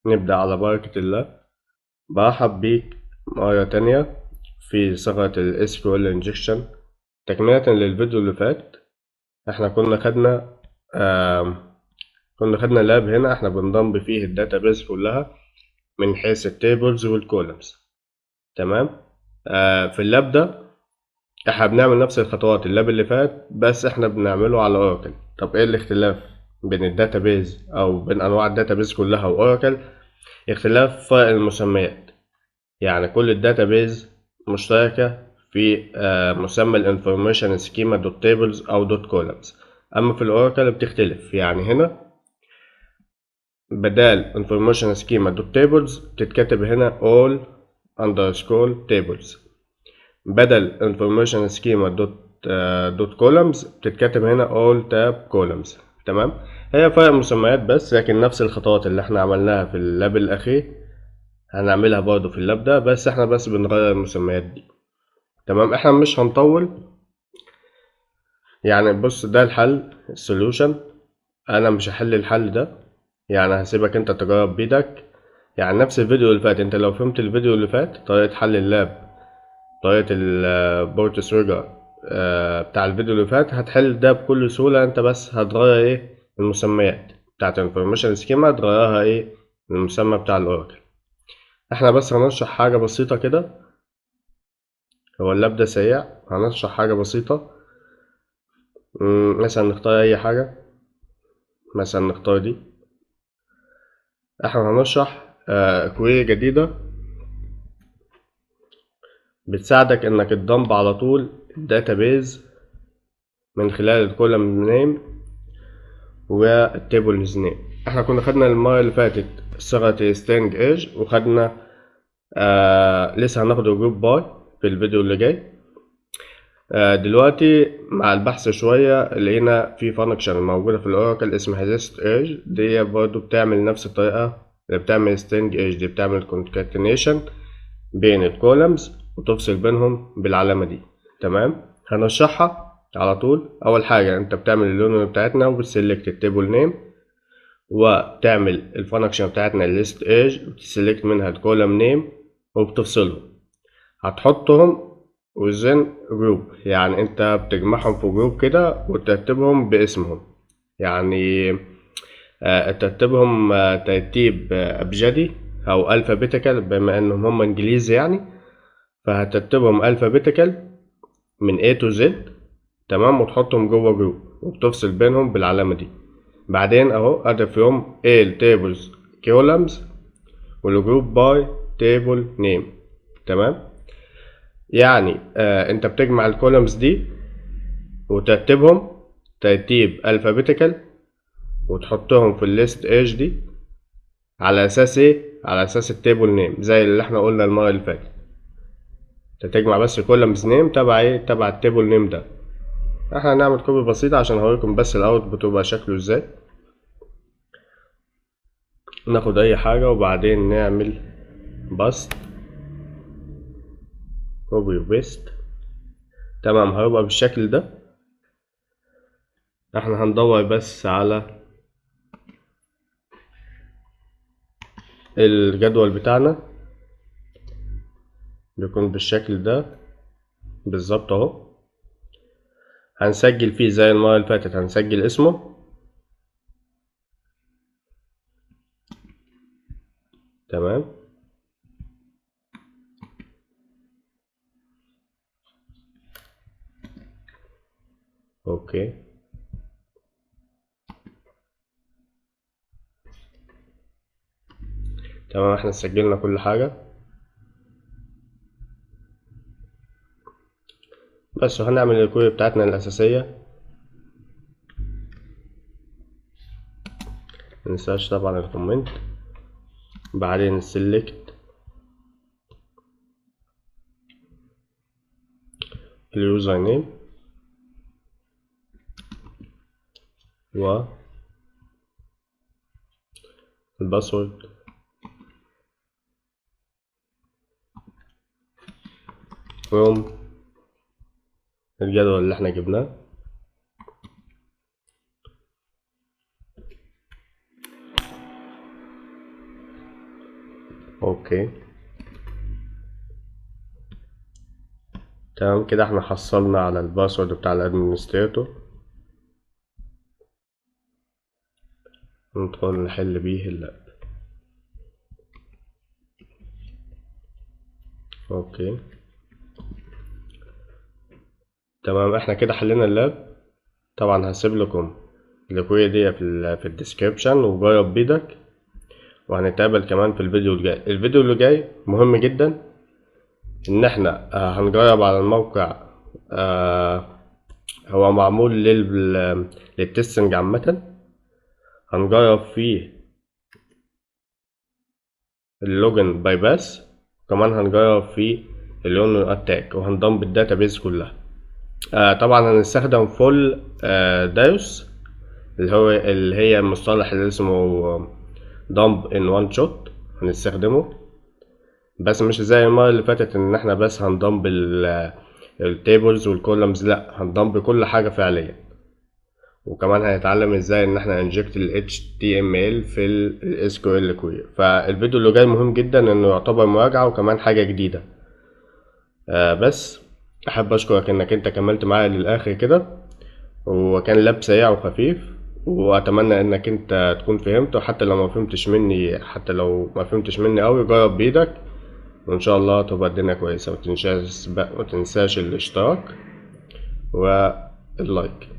نبدأ على بركة الله. برحب بيك مرة تانية في صيغة ال SQL Injection. تكملة للفيديو اللي فات، احنا كنا خدنا لاب هنا احنا بنضم فيه الداتابيز كلها من حيث التيبلز والكولمز. تمام. في اللاب ده احنا بنعمل نفس الخطوات اللاب اللي فات، بس احنا بنعمله على اوراكل. طب ايه الاختلاف بين الداتابيز او بين انواع الداتابيز كلها واوراكل؟ اختلاف فرق المسميات. يعني كل الداتابيز مشتركة في مسمى الانفورميشن سكيما دوت تيبلز او دوت كولمز. اما في الاوراكل بتختلف. يعني هنا بدال انفورميشن سكيما دوت تيبلز بتتكتب هنا all underscore tables، بدل information schema دوت كولمز بتتكتب هنا all tab columns. تمام. هي فرق مسميات بس، لكن نفس الخطوات اللي احنا عملناها في اللاب الاخير هنعملها برضو في اللاب ده، بس احنا بنغير المسميات دي. تمام. احنا مش هنطول. يعني بص، ده الحل السوليوشن. انا مش هحل الحل ده، يعني هسيبك انت تجرب بيدك. يعني نفس الفيديو اللي فات، انت لو فهمت الفيديو اللي فات طريقة حل اللاب، طريقة البورت سويجر بتاع الفيديو اللي فات، هتحل ده بكل سهولة. انت بس هتغير ايه المسميات بتاعت الانفورميشن سكيما، تغيرها ايه المسمى بتاع الاوراكل. احنا بس هنشرح حاجة بسيطة كده. هو اللاب ده سريع، هنشرح حاجة بسيطة. مثلا نختار اي حاجة، مثلا نختار دي. احنا هنشرح كويري جديدة بتساعدك انك تدمب على طول الداتابيز من خلال الكولم نيم والتيبلز نيم. احنا كنا خدنا المرة اللي فاتت صيغة سترينج ايج، وخدنا لسه هناخد جروب باي في الفيديو اللي جاي. دلوقتي مع البحث شوية لقينا في فانكشن موجودة في الاوراكل اسمها ليست ايج. دي برضو بتعمل نفس الطريقة اللي بتعمل سترينج ايج. دي بتعمل كونكاتينيشن بين الكولمز وتفصل بينهم بالعلامة دي. تمام. هنشرحها على طول. أول حاجة أنت بتعمل اللون بتاعتنا وبتسلكت التيبل نيم، وتعمل الفانكشن بتاعتنا الليست ايج وتسلكت منها الكولم نيم وبتفصلهم. هتحطهم وزن جروب، يعني أنت بتجمعهم في جروب كده وترتبهم باسمهم. يعني ترتيبهم ترتيب أبجدي أو ألفابيتيكال، بما إنهم هم إنجليزي يعني، فهترتبهم ألفابيتيكال من A to Z. تمام. وتحطهم جوه جروب وبتفصل بينهم بالعلامة دي. بعدين اهو اضف يوم A التيبلز كولمز والجروب باي تيبل نيم. تمام. يعني انت بتجمع الكولمز دي وترتبهم ترتيب الفابيتيكال وتحطهم في الليست ايج دي على اساس ايه؟ على اساس التيبل نيم، زي اللي احنا قلنا المرة اللي فاتت. تجمع بس كولمز نيم تبع ايه؟ تبع التيبل نيم ده. احنا هنعمل كوبي بسيطة عشان هوريكم بس الاوت بتبقى شكله ازاي. ناخد اي حاجة وبعدين نعمل باست، كوبي وبيست. تمام. هيبقى بالشكل ده. احنا هندور بس على الجدول بتاعنا، بيكون بالشكل ده بالظبط اهو. هنسجل فيه زي المرة اللي فاتت، هنسجل اسمه. تمام. اوكي. تمام. احنا سجلنا كل حاجة بس، وهنعمل الكويري بتاعتنا الأساسية. مننساش طبعا الكومنت. بعدين select اليوزر نيم والباسورد from الجدول اللي احنا جبناه. اوكي تمام كده، احنا حصلنا على الباسورد بتاع الادمنستريتور، ندخل نحل بيه اللاب. اوكي تمام، احنا كده حلينا اللاب. طبعا هسيب لكم الكوية دي في الديسكريبشن، وجرب بيدك، وهنتقابل كمان في الفيديو الجاي. الفيديو اللي جاي مهم جدا، ان احنا هنجرب على الموقع. هو معمول للتستنج عامة. هنجرب فيه اللوجن باي باس، وكمان هنجرب فيه اللون اتاك، وهنضم الداتابيز كلها. طبعا هنستخدم فول دايوس، اللي هي المصطلح اللي اسمه دمب ان وان شوت، هنستخدمه. بس مش زي المرة اللي فاتت ان احنا بس هنضم التيبلز والكولمز، لا، هنضم كل حاجة فعليا. وكمان هنتعلم ازاي ان احنا انجكت ال HTML في ال SQL query. فالفيديو اللي جاي مهم جدا، انه يعتبر مراجعة وكمان حاجة جديدة. بس احب اشكرك انك انت كملت معايا للاخر كده، وكان لاب سريع وخفيف، واتمنى انك انت تكون فهمت. وحتى لو ما فهمتش مني، قوي، جرب بايدك، وان شاء الله تبقى الدنيا كويسة. متنساش الاشتراك واللايك.